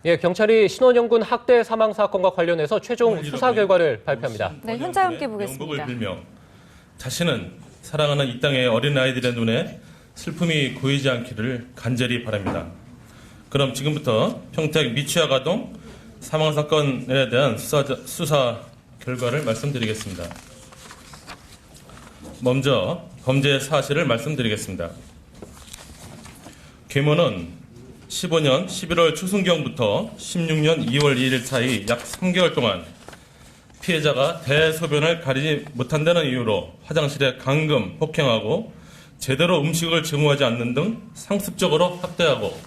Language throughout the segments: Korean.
예, 경찰이 신원영 군 학대 사망 사건과 관련해서 최종 수사 결과를 발표합니다. 네, 현장 함께 보겠습니다. 명복을 빌며 자신은 사랑하는 이 땅의 어린 아이들의 눈에 슬픔이 고이지 않기를 간절히 바랍니다. 그럼 지금부터 평택 미취학 아동 사망 사건에 대한 수사 결과를 말씀드리겠습니다. 먼저 범죄 사실을 말씀드리겠습니다. 계모는 15년 11월 초순경부터 16년 2월 2일 사이 약 3개월 동안 피해자가 대소변을 가리지 못한다는 이유로 화장실에 감금, 폭행하고 제대로 음식을 제공하지 않는 등 상습적으로 학대하고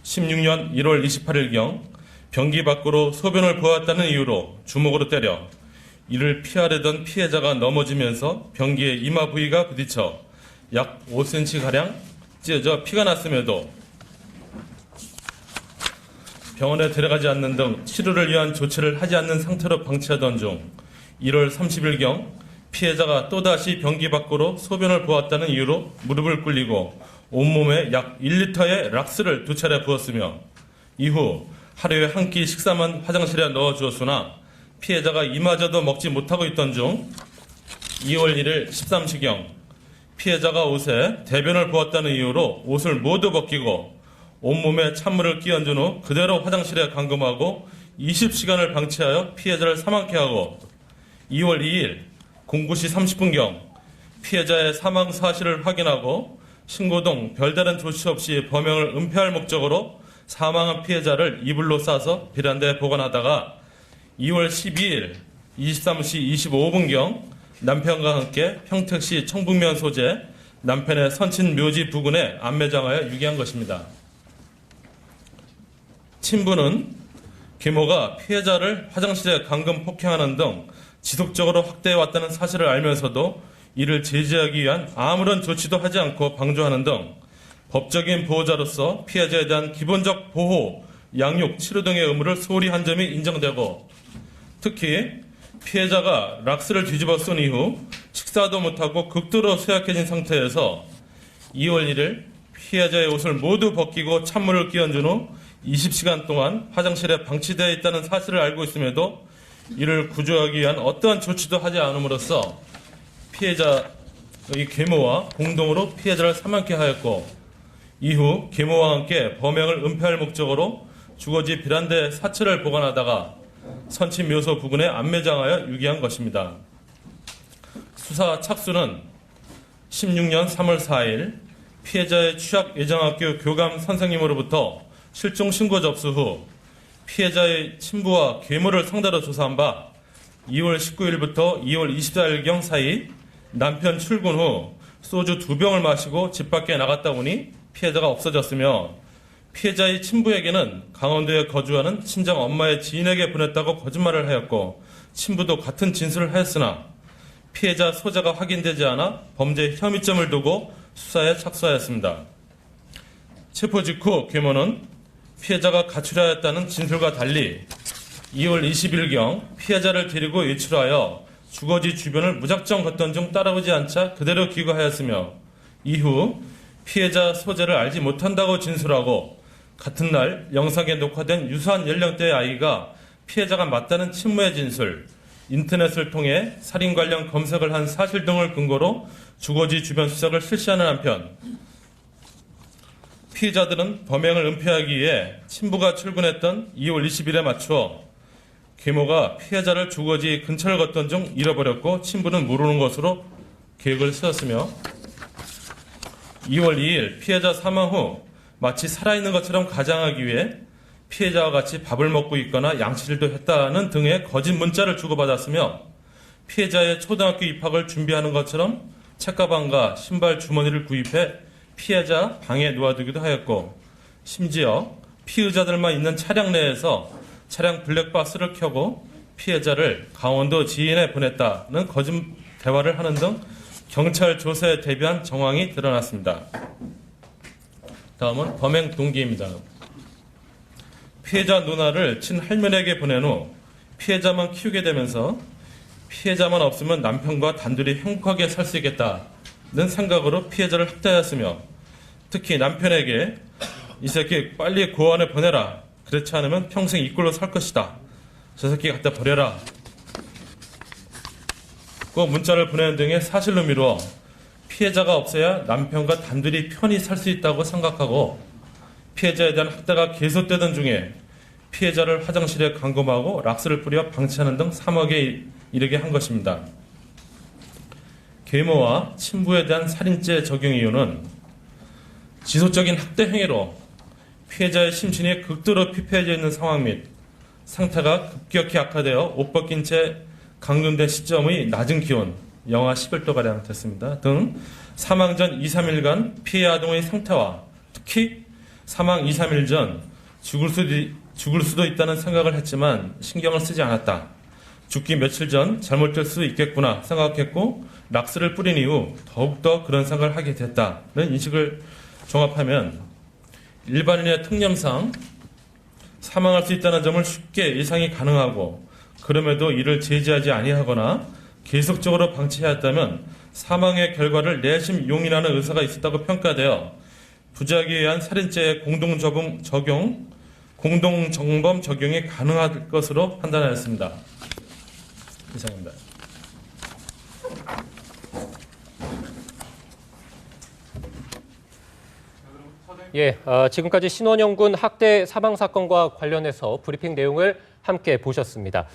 16년 1월 28일경 변기 밖으로 소변을 보았다는 이유로 주먹으로 때려 이를 피하려던 피해자가 넘어지면서 변기의 이마 부위가 부딪혀 약 5cm가량 찢어져 피가 났음에도 병원에 데려가지 않는 등 치료를 위한 조치를 하지 않는 상태로 방치하던 중 1월 30일경 피해자가 또다시 변기 밖으로 소변을 보았다는 이유로 무릎을 꿇리고 온몸에 약 1리터의 락스를 2차례 부었으며 이후 하루에 한 끼 식사만 화장실에 넣어주었으나 피해자가 이마저도 먹지 못하고 있던 중 2월 1일 13시경 피해자가 옷에 대변을 보았다는 이유로 옷을 모두 벗기고 온몸에 찬물을 끼얹은 후 그대로 화장실에 감금하고 20시간을 방치하여 피해자를 사망케 하고 2월 2일 09시 30분경 피해자의 사망 사실을 확인하고 신고 등 별다른 조치 없이 범행을 은폐할 목적으로 사망한 피해자를 이불로 싸서 베란다에 보관하다가 2월 12일 23시 25분경 남편과 함께 평택시 청북면 소재 남편의 선친 묘지 부근에 안매장하여 유기한 것입니다. 친부는 계모가 피해자를 화장실에 감금 폭행하는 등 지속적으로 확대해왔다는 사실을 알면서도 이를 제지하기 위한 아무런 조치도 하지 않고 방조하는 등 법적인 보호자로서 피해자에 대한 기본적 보호, 양육, 치료 등의 의무를 소홀히 한 점이 인정되고 특히 피해자가 락스를 뒤집어 쓴 이후 식사도 못하고 극도로 쇠약해진 상태에서 2월 1일 피해자의 옷을 모두 벗기고 찬물을 끼얹은 후 20시간 동안 화장실에 방치되어 있다는 사실을 알고 있음에도 이를 구조하기 위한 어떠한 조치도 하지 않음으로써 피해자의 계모와 공동으로 피해자를 사망케 하였고 이후 계모와 함께 범행을 은폐할 목적으로 주거지 베란다에 사체를 보관하다가 선친 묘소 부근에 안매장하여 유기한 것입니다. 수사 착수는 16년 3월 4일 피해자의 취학예정학교 교감 선생님으로부터 실종 신고 접수 후 피해자의 친부와 계모를 상대로 조사한 바 2월 19일부터 2월 24일경 사이 남편 출근 후 소주 2병을 마시고 집 밖에 나갔다 오니 피해자가 없어졌으며 피해자의 친부에게는 강원도에 거주하는 친정 엄마의 지인에게 보냈다고 거짓말을 하였고 친부도 같은 진술을 하였으나 피해자 소재가 확인되지 않아 범죄 혐의점을 두고 수사에 착수하였습니다. 체포 직후 계모는 피해자가 가출하였다는 진술과 달리 2월 20일경 피해자를 데리고 외출하여 주거지 주변을 무작정 걷던 중 따라오지 않자 그대로 귀가하였으며 이후 피해자 소재를 알지 못한다고 진술하고 같은 날 영상에 녹화된 유사한 연령대의 아이가 피해자가 맞다는 친모의 진술, 인터넷을 통해 살인 관련 검색을 한 사실 등을 근거로 주거지 주변 수색을 실시하는 한편 피해자들은 범행을 은폐하기 위해 친부가 출근했던 2월 20일에 맞추어 계모가 피해자를 주거지 근처를 걷던 중 잃어버렸고 친부는 모르는 것으로 계획을 세웠으며 2월 2일 피해자 사망 후 마치 살아있는 것처럼 가장하기 위해 피해자와 같이 밥을 먹고 있거나 양치질도 했다는 등의 거짓 문자를 주고받았으며 피해자의 초등학교 입학을 준비하는 것처럼 책가방과 신발 주머니를 구입해 피해자 방에 놓아두기도 하였고 심지어 피의자들만 있는 차량 내에서 차량 블랙박스를 켜고 피해자를 강원도 지인에 보냈다는 거짓 대화를 하는 등 경찰 조사에 대비한 정황이 드러났습니다. 다음은 범행 동기입니다. 피해자 누나를 친할머니에게 보낸 후 피해자만 키우게 되면서 피해자만 없으면 남편과 단둘이 행복하게 살 수 있겠다는 생각으로 피해자를 학대하였으며 특히 남편에게 이 새끼 빨리 고아원에 보내라 그렇지 않으면 평생 이 꼴로 살 것이다. 저 새끼 갖다 버려라. 그 문자를 보내는 등의 사실로 미루어 피해자가 없어야 남편과 단둘이 편히 살 수 있다고 생각하고 피해자에 대한 학대가 계속되던 중에 피해자를 화장실에 감금하고 락스를 뿌려 방치하는 등 3억에 이르게 한 것입니다. 계모와 친부에 대한 살인죄 적용 이유는 지속적인 학대 행위로 피해자의 심신이 극도로 피폐해져 있는 상황 및 상태가 급격히 악화되어 옷 벗긴 채 감금된 시점의 낮은 기온, 영하 11도가량 됐습니다. 등 사망 전 2, 3일간 피해 아동의 상태와 특히 사망 2, 3일 전 죽을 수도 있다는 생각을 했지만 신경을 쓰지 않았다. 죽기 며칠 전 잘못될 수 있겠구나 생각했고 락스를 뿌린 이후 더욱더 그런 생각을 하게 됐다는 인식을 종합하면 일반인의 통념상 사망할 수 있다는 점을 쉽게 예상이 가능하고 그럼에도 이를 제지하지 아니하거나 계속적으로 방치해왔다면 사망의 결과를 내심 용인하는 의사가 있었다고 평가되어 부작위에 의한 살인죄의 공동정범 적용이 가능할 것으로 판단하였습니다. 이상입니다. 예, 지금까지 신원영 군 학대 사망 사건과 관련해서 브리핑 내용을 함께 보셨습니다.